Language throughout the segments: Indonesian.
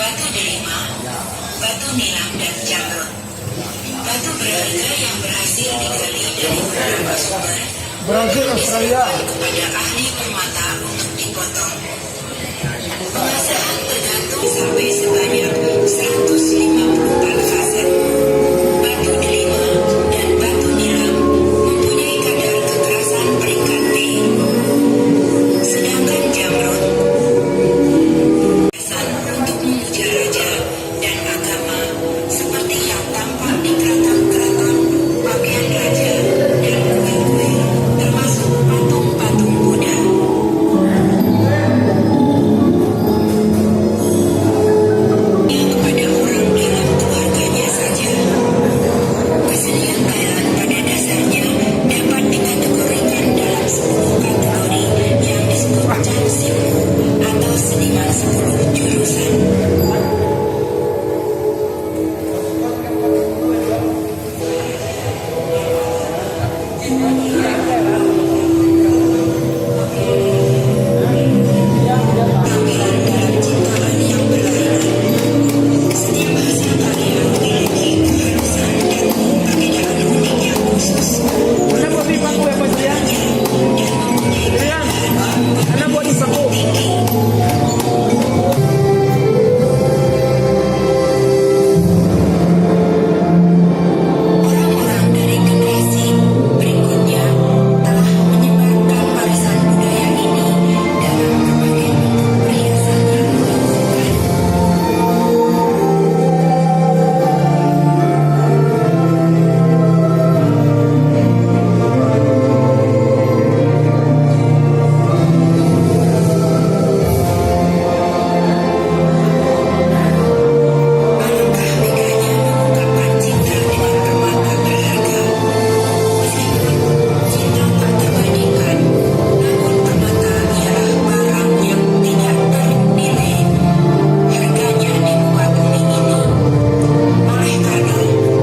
batu delima, batu nilam dan jamrut. Batu berharga yang berhasil digali dari beberapa sumber Brazil, Australia kepada ahli permata untuk dipotong. Pengasahan tergantung sampai sebanyak 154 fase. Batu delima dan batu nilam mempunyai kadar kekerasan peringkat D. Sedangkan jamrut untuk memuja raja dan agama seperti yang tampak di keraton-keraton, pakaian raja dan kue-kue, termasuk patung-patung Buddha. Yang kepada orang dalam keluarganya saja. Kesenian Thailand pada dasarnya dapat dikategorikan dalam 10 kategori yang disebut Chan Simu atau seniman 10 jurusan. Tampilan dalam ciptaan yang berlainan. Setiap hasil karya memiliki keharusan dan perbedaan unik yang khusus. Anak buat di paku ya Pak Julian? Julian, anak buat di paku. Orang-orang dari generasi berikutnya telah menyebarkan warisan budaya ini dalam berbagai bentuk perhiasan yang membanggakan. Alangkah megahnya mengungkapkan cinta dengan permata berharga. Meskipun cinta tak terbandingkan, namun permata ialah barang yang tidak ternilai harganya di muka bumi ini. Oleh karena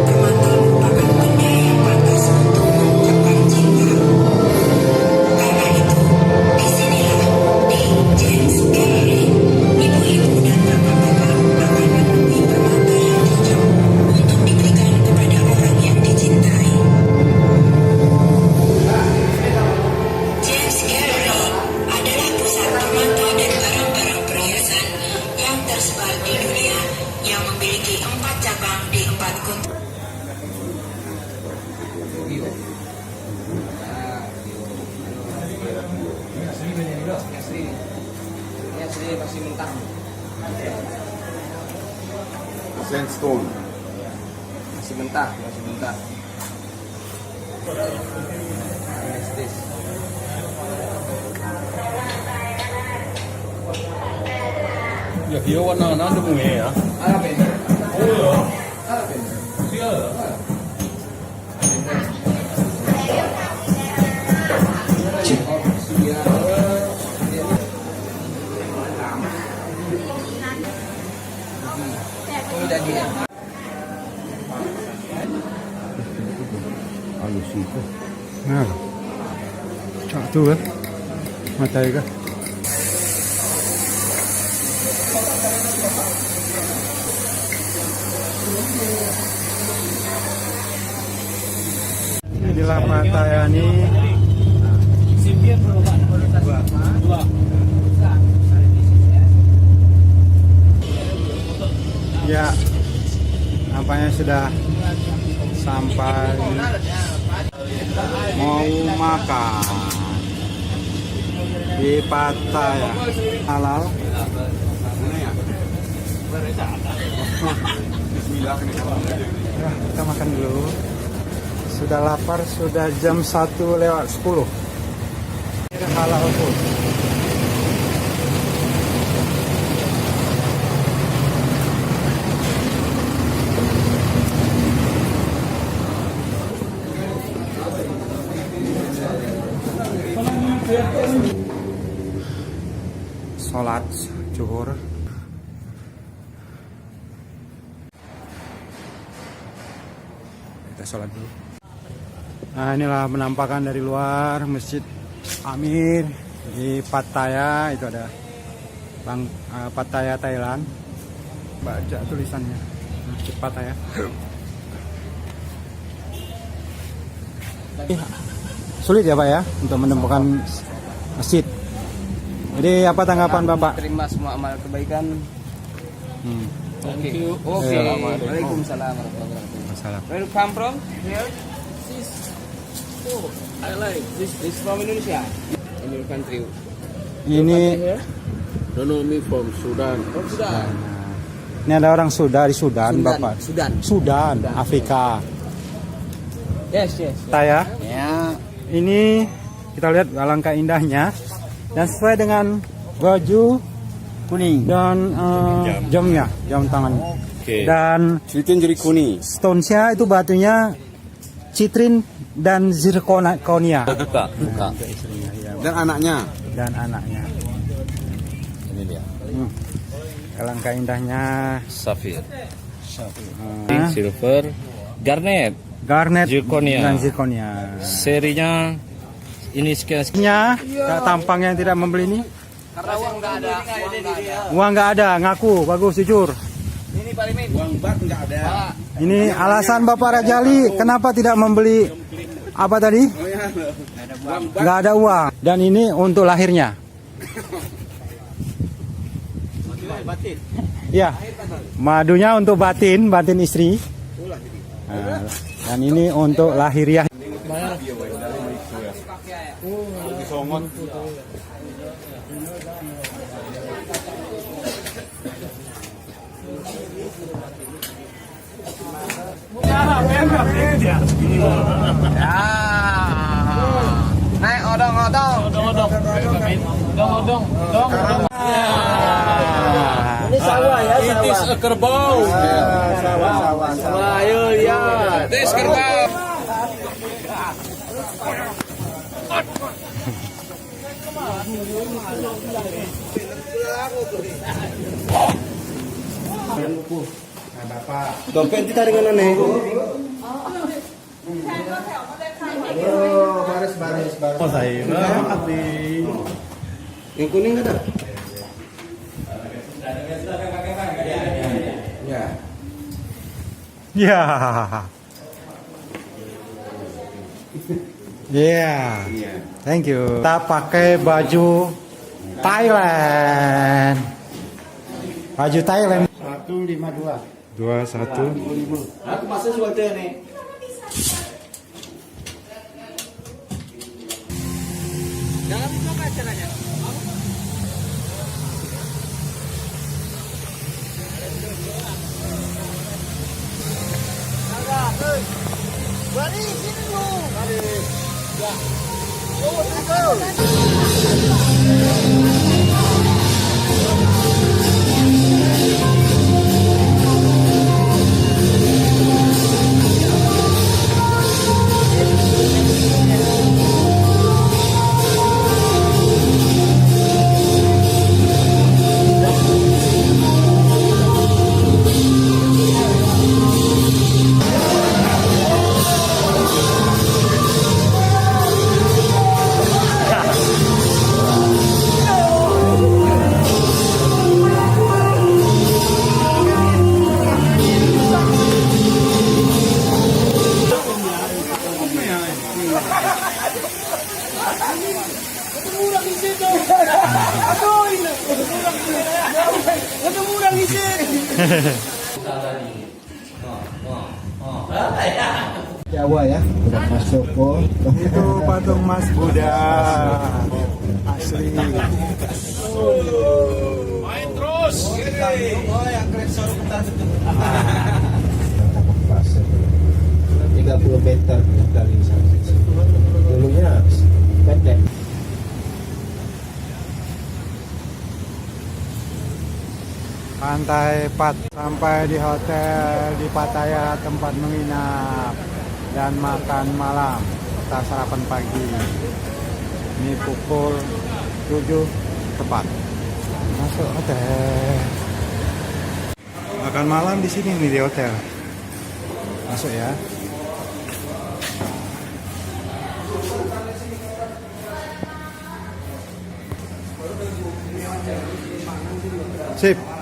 permata merupakan benda yang pantas untuk mengungkapkan cinta. Karena itu, disinilah di James Gallery, ibu-ibu dan bapak-bapak akan menemui permata yang cocok untuk diberikan kepada orang yang dicintai. James Gallery adalah pusat permata dan barang-barang perhiasan yang tersebar di dunia yang memiliki 4 cabang di 4 kontinen. Asli masih mentah. Sandstone. Masih mentah. Estes. Ya dia warna nanda bunga ya. Apa ini? Oh Apa ini? ya. Halus itu. Nah, cak tu kan, mata kan. Inilah mata ya ini. Ya, nampaknya sudah sampai mau makan di Pattaya halal. Ya, kita makan dulu. Sudah lapar, sudah jam 1:10. Halal food. Sholat zuhur. Kita sholat dulu. Nah, inilah penampakan dari luar Masjid Amir di Pattaya. Itu ada Pattaya, Thailand. baca tulisannya. Cepat ya. Sulit ya Pak ya untuk menemukan masjid. Jadi apa tanggapan Bapak? Terima semua amal kebaikan. Thank you. Oke. Assalamualaikum. Waalaikumsalam warahmatullahi wabarakatuh. Masalah. Where you come from? Here? I like This from Indonesia. In your country. Ini don't know me from Sudan. From Sudan. ini ada orang Sudan di Sudan, Bapak. Sudan, Afrika. Yes, yes. Saya Ya. ini kita lihat alangkah indahnya dan sesuai dengan baju Kuning. dan jamnya, jam tangan. Oke. Dan Citin jadi kuning. stonesnya itu batunya citrin dan zirconia Buka. Dan anaknya. dan anaknya. Ini dia. Alangkah indahnya. Safir. Nah, Silver. Garnet. garnet Zirconia. dan zirconia. Serinya ini sekian. Tampang yang tidak membeli ini. Karena uang nggak ada. Uang nggak ada, ngaku bagus jujur. Ini Pak Limin. Uang bak nggak ada. Ini alasan Bapak Rajali kenapa tidak membeli apa tadi? Nggak ada uang. Dan ini untuk lahirnya. Ya, madunya untuk batin istri. Nah, dan ini untuk lahiriah. Naik odong-odong. Ini sawah ya, sawah. It is a kerbau. Sawah. Ayo lihat. It is kerbau. Dompet kita dengan aneh. Oh, baris. Oh, saya Yang kuning ada? Ya. Ya. Yeah. Thank you. Kita pakai baju Thailand. Baju Thailand. 152. 21. Aku masuk sesuatu nih. Jangan lupa acaranya. Bari sini lu. Bari. Ya. Jawa ya, udah masuk kok. Itu patung Mas Buddha asli. Main terus. Oh, yang kresor bentar itu. 30 meter dari sana. Dulunya pendek. Pantai Pat sampai di hotel di Pattaya tempat menginap dan makan malam. Kita sarapan pagi. Ini pukul 7 tepat. Masuk hotel. Makan malam di sini nih di hotel. Masuk ya. Sip.